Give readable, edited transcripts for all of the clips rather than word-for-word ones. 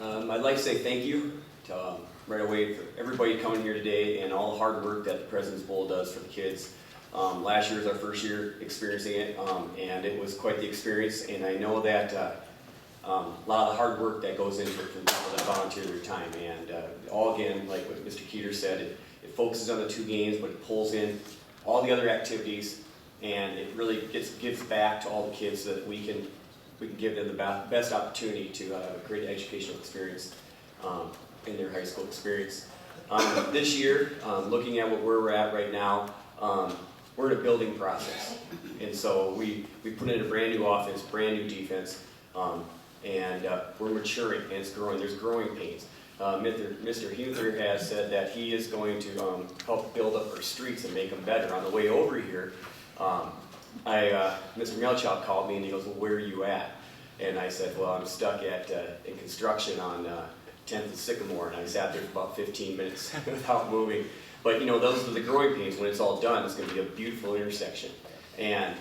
I'd like to say thank you to, right away for everybody coming here today and all the hard work that the President's Bowl does for the kids. Last year was our first year experiencing it, and it was quite the experience. And I know that a lot of the hard work that goes into it from people that volunteer their time. And all again, like what Mr. Keeter said, it focuses on the 2 games, but it pulls in all the other activities, and it really gives back to all the kids so that we can give them the best opportunity to have a great educational experience in their high school experience. This year, looking at where we're at right now, we're in a building process. And so we put in a brand new offense, brand new defense, and we're maturing and it's growing. There's growing pains. Mr. Huther has said that he is going to help build up our streets and make them better. On the way over here, Mr. Melchuk called me and he goes, "Well, where are you at?" And I said, "Well, I'm stuck in construction on 10th and Sycamore," and I sat there for about 15 minutes without moving. But you know, those are the growing pains. When it's all done, it's going to be a beautiful intersection, and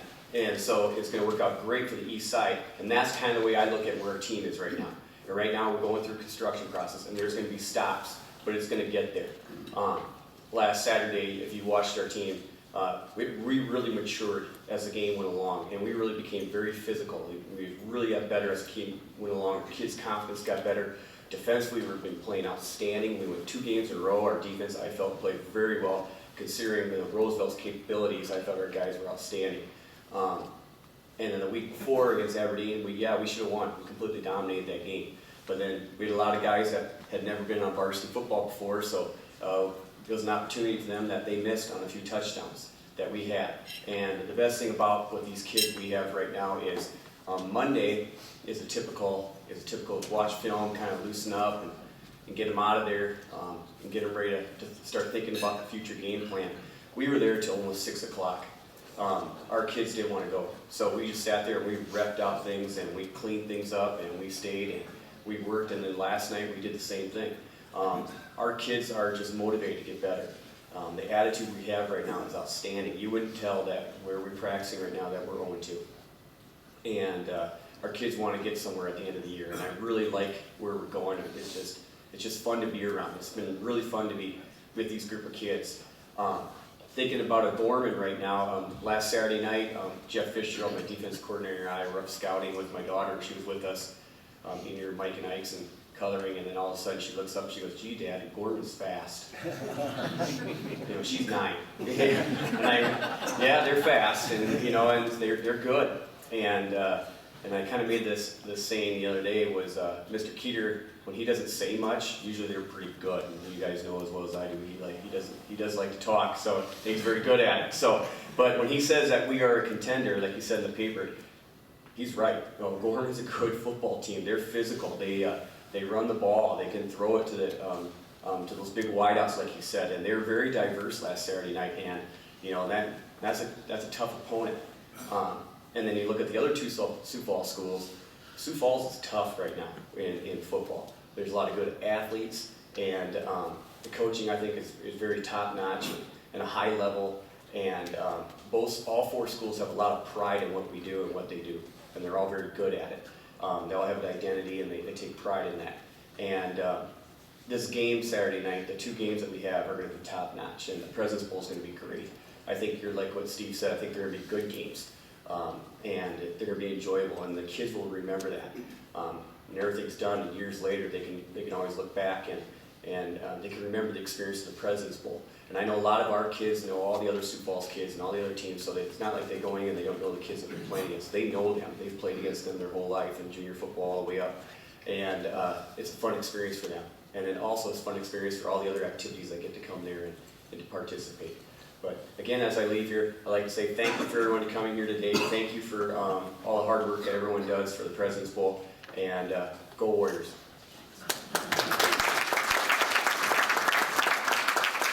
so it's going to work out great for the east side. And that's kind of the way I look at where our team is right now. And right now, we're going through construction process, and there's going to be stops, but it's going to get there. Last Saturday, if you watched our team, we really matured as the game went along, and we really became very physical. We really got better as the game went along. Our kids' confidence got better. Defensively, we've been playing outstanding. We went 2 games in a row. Our defense, I felt, played very well. Considering Roosevelt's capabilities, I thought our guys were outstanding. And then the week before against Aberdeen, we should have won. We completely dominated that game. But then we had a lot of guys that had never been on varsity football before, so it was an opportunity for them that they missed on a few touchdowns that we had. And the best thing about what these kids we have right now is Monday is a typical watch film, kind of loosen up and get them out of there and get them ready to start thinking about the future game plan. We were there till almost 6 o'clock. Our kids didn't want to go, so we just sat there and we repped out things and we cleaned things up and we stayed and we worked, and then last night we did the same thing. Our kids are just motivated to get better. The attitude we have right now is outstanding. You wouldn't tell that where we're practicing right now that we're 0-2. And our kids want to get somewhere at the end of the year, and I really like where we're going. It's just fun to be around. It's been really fun to be with these group of kids. Thinking about a Gorman right now, last Saturday night, Jeff Fitzgerald, my defense coordinator, and I were up scouting with my daughter. She was with us near Mike and Ike's and coloring, and then all of a sudden she looks up and she goes, "Gee, Dad, Gorman's fast." You know, she's 9. And yeah, they're fast, and and they're good. And I kind of made this saying the other day was Mr. Keeter, when he doesn't say much, usually they're pretty good. And you guys know as well as I do, he does like to talk, so he's very good at it. So, but when he says that we are a contender, like he said in the paper, he's right. Gorman's a good football team. They're physical. They run the ball. They can throw it to those big wideouts, like he said, and they were very diverse last Saturday night. And that's a tough opponent. And then you look at the other 2 Sioux Falls schools. Sioux Falls is tough right now in football. There's a lot of good athletes, and the coaching I think is very top notch and a high level. And all 4 schools have a lot of pride in what we do and what they do, and they're all very good at it. They all have an identity, and they take pride in that. And this game Saturday night, the 2 games that we have are going to be top notch, and the President's Bowl is going to be great. I think you're like what Steve said. I think they're going to be good games. And they're going to be enjoyable, and the kids will remember that. When everything's done, and years later, they can always look back and they can remember the experience of the President's Bowl. And I know a lot of our kids know all the other Sioux Falls kids and all the other teams, so it's not like they go in and they don't know the kids that they're playing against. They know them. They've played against them their whole life in junior football all the way up, and it's a fun experience for them. And then also it's a fun experience for all the other activities that get to come there and to participate. But again, as I leave here, I'd like to say thank you for everyone coming here today. Thank you for all the hard work that everyone does for the President's Bowl, and go Warriors.